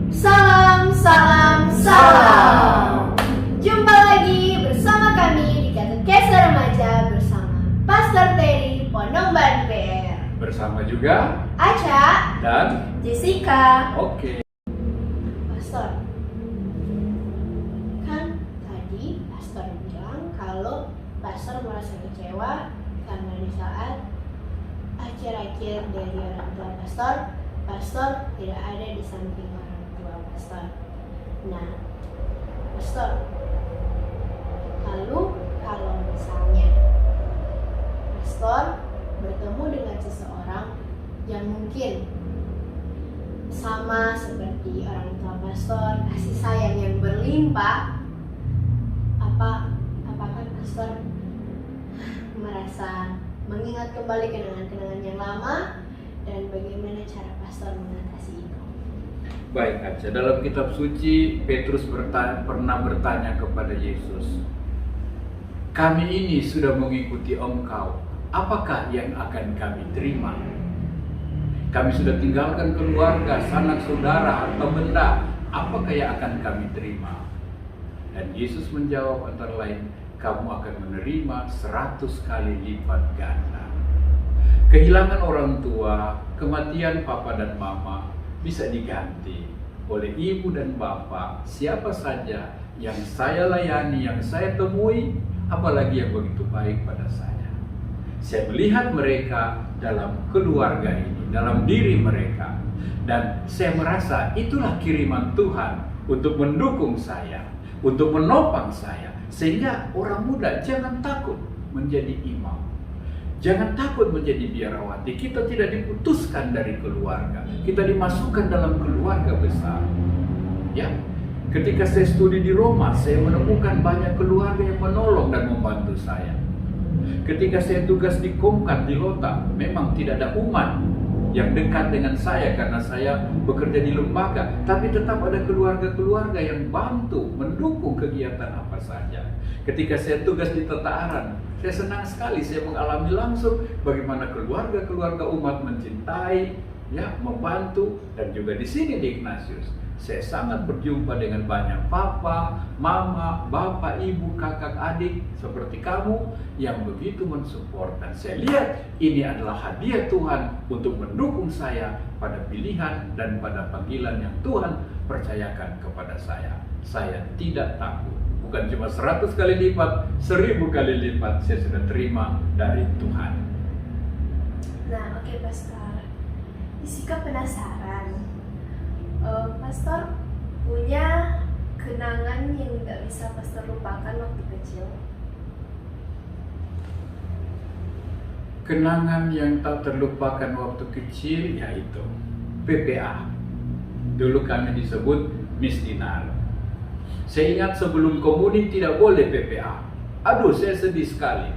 Salam, salam, salam. Jumpa lagi bersama kami di Katekese Remaja bersama Pastor Terry Pondok Ban PR. Bersama juga Aca dan Jessica. Oke. Pastor, kan tadi Pastor bilang kalau Pastor merasa kecewa karena di saat akhir-akhir dari orang tua Pastor tidak ada di samping orang tua Pastor. Nah, Pastor, lalu kalau misalnya Pastor bertemu dengan seseorang yang mungkin sama seperti orang tua Pastor, kasih sayang yang berlimpah, apakah Pastor merasa mengingat kembali kenangan-kenangan yang lama, dan bagaimana cara Pastor mengatasi itu? Baik Aca, dalam kitab suci Petrus pernah bertanya kepada Yesus, kami ini sudah mengikuti Engkau, apakah yang akan kami terima? Kami sudah tinggalkan keluarga, sanak saudara, atau benda, apakah yang akan kami terima? Dan Yesus menjawab antara lain, kamu akan menerima 100 kali lipat ganda. Kehilangan orang tua, kematian papa dan mama bisa diganti oleh ibu dan bapak, siapa saja yang saya layani, yang saya temui, apalagi yang begitu baik pada saya. Saya melihat mereka dalam keluarga ini, dalam diri mereka, dan saya merasa itulah kiriman Tuhan untuk mendukung saya, untuk menopang saya. Sehingga orang muda jangan takut menjadi imam, jangan takut menjadi biarawati. Kita tidak diputuskan dari keluarga, kita dimasukkan dalam keluarga besar. Ya, ketika saya studi di Roma, saya menemukan banyak keluarga yang menolong dan membantu saya. Ketika saya tugas di Komkat di Lota, memang tidak ada umat yang dekat dengan saya karena saya bekerja di lembaga, tapi tetap ada keluarga-keluarga yang bantu, mendukung kegiatan apa saja. Ketika saya tugas di Tata Aran, saya senang sekali saya mengalami langsung bagaimana keluarga-keluarga umat mencintai, ya, membantu, dan juga di sini di Ignatius. Saya sangat berjumpa dengan banyak papa, mama, bapak, ibu, kakak, adik seperti kamu yang begitu mensupport, dan saya lihat ini adalah hadiah Tuhan untuk mendukung saya pada pilihan dan pada panggilan yang Tuhan percayakan kepada saya. Saya tidak takut, bukan cuma 100 kali lipat, 1000 kali lipat saya sudah terima dari Tuhan. Nah, oke Pastor, Jessica penasaran. Pastor punya kenangan yang nggak bisa Pastor lupakan waktu kecil? Kenangan yang tak terlupakan waktu kecil yaitu PPA. Dulu kami disebut misdinar. Saya ingat sebelum komuni tidak boleh PPA. Aduh, saya sedih sekali.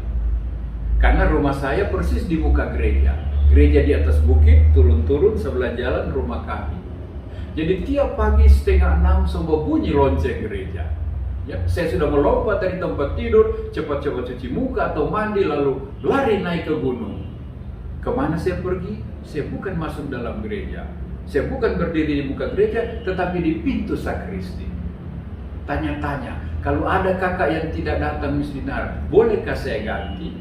Karena rumah saya persis di muka gereja. Gereja di atas bukit, turun-turun sebelah jalan rumah kami. Jadi tiap pagi 5:30 semua bunyi lonceng gereja. Ya, saya sudah melompat dari tempat tidur, cepat-cepat cuci muka atau mandi, lalu lari naik ke gunung. Kemana saya pergi? Saya bukan masuk dalam gereja. Saya bukan berdiri di muka gereja, tetapi di pintu sakristi. Tanya-tanya, kalau ada kakak yang tidak datang misdinar, bolehkah saya ganti?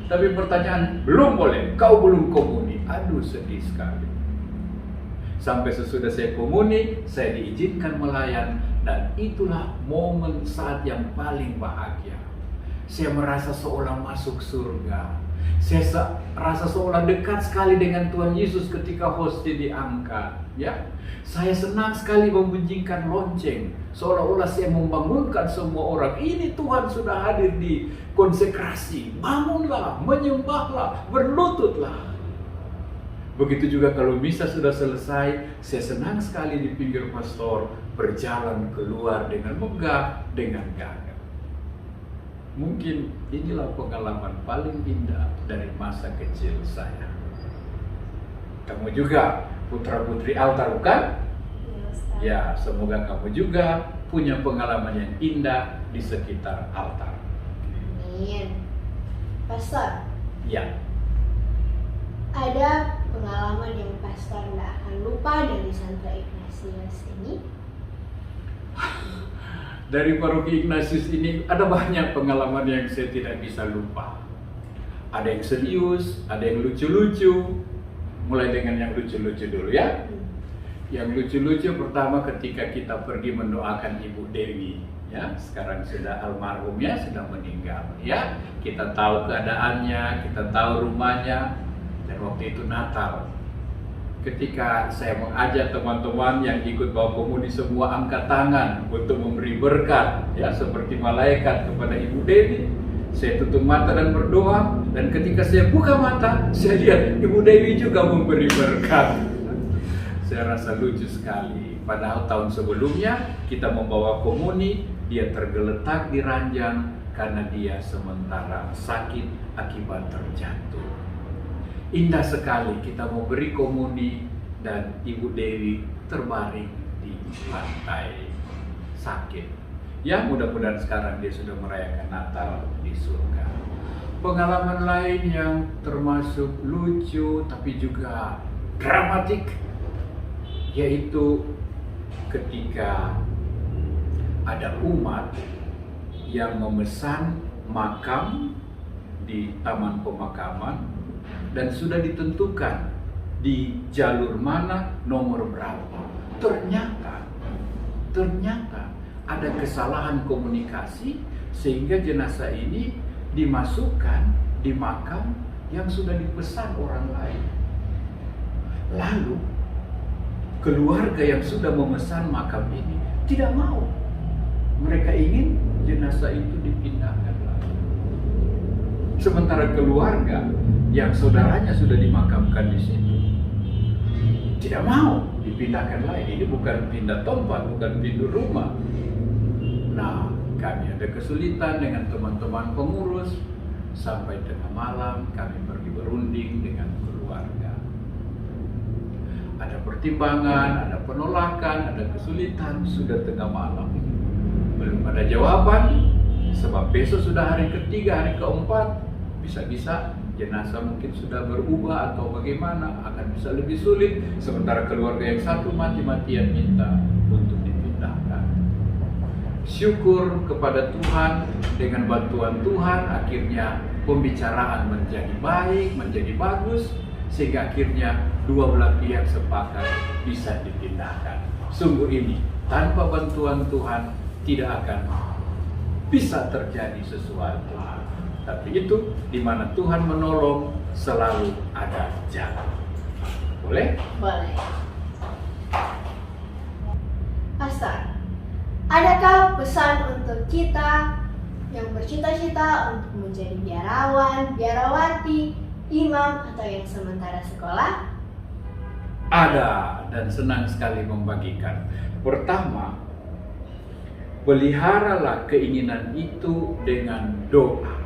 Tapi pertanyaan, belum boleh, kau belum komuni. Aduh, sedih sekali. Sampai sesudah saya komuni, saya diizinkan melayan, dan itulah momen saat yang paling bahagia. Saya merasa seolah masuk surga. Saya rasa seolah dekat sekali dengan Tuhan Yesus ketika hostia diangkat. Ya, saya senang sekali membunyikan lonceng, seolah-olah saya membangunkan semua orang. Ini Tuhan sudah hadir di konsekrasi. Bangunlah, menyembahlah, berlututlah. Begitu juga kalau misa sudah selesai, saya senang sekali di pinggir pastor, berjalan keluar dengan megah, dengan gagah. Mungkin inilah pengalaman paling indah dari masa kecil saya. Kamu juga putra-putri altar, bukan? Ya, semoga kamu juga punya pengalaman yang indah di sekitar altar. Amin. Pastor, Ya. ada pengalaman yang pastor nggak akan lupa dari Santo Ignatius ini? Dari Paroki Ignatius ini ada banyak pengalaman yang saya tidak bisa lupa. Ada yang serius, ada yang lucu-lucu. Mulai dengan yang lucu-lucu dulu ya. Yang lucu-lucu pertama ketika kita pergi mendoakan Ibu Dewi, ya, sekarang sudah almarhum ya, sudah meninggal ya. Kita tahu keadaannya, kita tahu rumahnya, dan waktu itu Natal. Ketika saya mengajak teman-teman yang ikut bawa komuni semua angkat tangan untuk memberi berkat, ya, seperti malaikat kepada Ibu Dewi. Saya tutup mata dan berdoa, dan ketika saya buka mata, saya lihat Ibu Dewi juga memberi berkat. Saya rasa lucu sekali. Padahal tahun sebelumnya kita membawa komuni, dia tergeletak di ranjang karena dia sementara sakit akibat terjatuh. Indah sekali kita mau beri komuni dan Ibu Dewi terbaring di lantai sakit. Ya, mudah-mudahan sekarang dia sudah merayakan Natal di surga. Pengalaman lain yang termasuk lucu tapi juga dramatik, yaitu ketika ada umat yang memesan makam di taman pemakaman dan sudah ditentukan di jalur mana, nomor berapa. Ternyata ada kesalahan komunikasi sehingga jenazah ini dimasukkan di makam yang sudah dipesan orang lain. Lalu keluarga yang sudah memesan makam ini tidak mau. Mereka ingin jenazah itu dipindahkan lagi. Sementara keluarga yang saudaranya sudah dimakamkan di situ tidak mau dipindahkan lagi. Ini bukan pindah tempat, bukan pindah rumah. Nah, kami ada kesulitan dengan teman-teman pengurus. Sampai tengah malam kami pergi berunding dengan keluarga. Ada pertimbangan, ada penolakan, ada kesulitan, sudah tengah malam. Belum ada jawaban, sebab besok sudah hari ketiga, hari keempat, bisa-bisa jenazah mungkin sudah berubah atau bagaimana, akan bisa lebih sulit. Sementara keluarga yang satu mati-matian minta untuk dipindahkan. Syukur kepada Tuhan, dengan bantuan Tuhan akhirnya pembicaraan menjadi baik, menjadi bagus, sehingga akhirnya dua belah pihak sepakat bisa dipindahkan. Sungguh ini tanpa bantuan Tuhan tidak akan bisa terjadi sesuatu. Tapi itu di mana Tuhan menolong selalu ada jalan. Boleh? Boleh. Pastor, adakah pesan untuk kita yang bercita-cita untuk menjadi biarawan, biarawati, imam, atau yang sementara sekolah? Ada, dan senang sekali membagikan. Pertama, peliharalah keinginan itu dengan doa.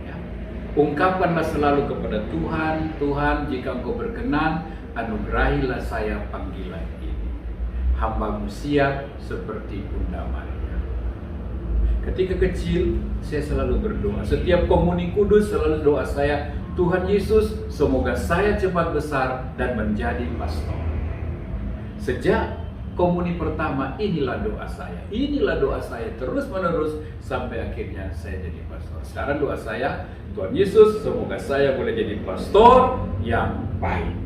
Ya. Ungkapkanlah selalu kepada Tuhan, Tuhan, jika Engkau berkenan, anugerahilah saya panggilan ini. Hamba-Mu siap seperti Bunda Maria. Ketika kecil, saya selalu berdoa. Setiap komuni kudus selalu doa saya, Tuhan Yesus, semoga saya cepat besar dan menjadi pastor. Sejak komuni pertama, inilah doa saya. Inilah doa saya terus menerus sampai akhirnya saya jadi pastor. Sekarang doa saya, Tuhan Yesus, semoga saya boleh jadi pastor yang baik.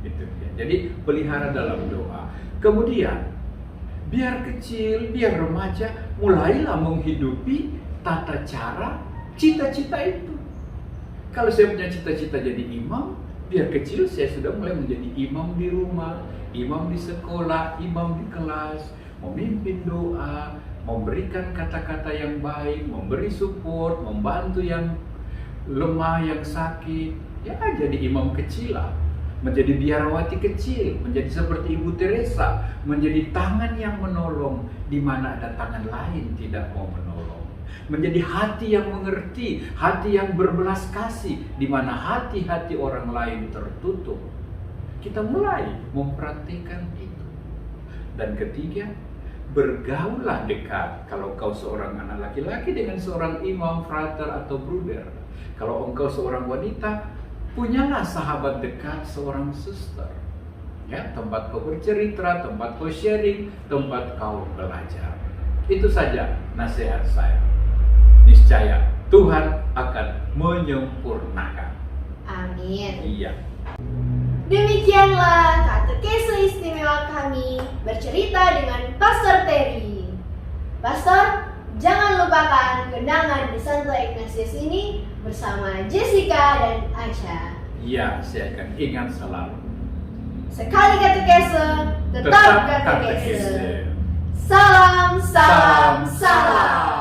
Itu dia. Jadi pelihara dalam doa. Kemudian, biar kecil, biar remaja, mulailah menghidupi tata cara cita-cita itu. Kalau saya punya cita-cita jadi imam, biar kecil saya sudah mulai menjadi imam di rumah, imam di sekolah, imam di kelas, memimpin doa, memberikan kata-kata yang baik, memberi support, membantu yang lemah, yang sakit. Ya, jadi imam kecil lah. Menjadi biarawati kecil, menjadi seperti Ibu Teresa, menjadi tangan yang menolong di mana ada tangan lain tidak mau menolong. Menjadi hati yang mengerti, hati yang berbelas kasih di mana hati-hati orang lain tertutup. Kita mulai mempraktikkan itu. Dan ketiga, bergaullah dekat. Kalau kau seorang anak laki-laki dengan seorang imam, frater atau bruder. Kalau engkau seorang wanita, punyalah sahabat dekat seorang suster. Ya, tempat kau bercerita, tempat kau sharing, tempat kau belajar. Itu saja nasihat saya. Niscaya Tuhan akan menyempurnakan. Amin. Iya. Demikianlah katekese istimewa kami bercerita dengan Pastor Terry. Pastor, jangan lupakan kenangan di Santo Ignatius ini bersama Jessica dan Aisyah. Iya, saya akan ingat selalu. Sekali katekese, tetap katekese. Salam, salam, salam.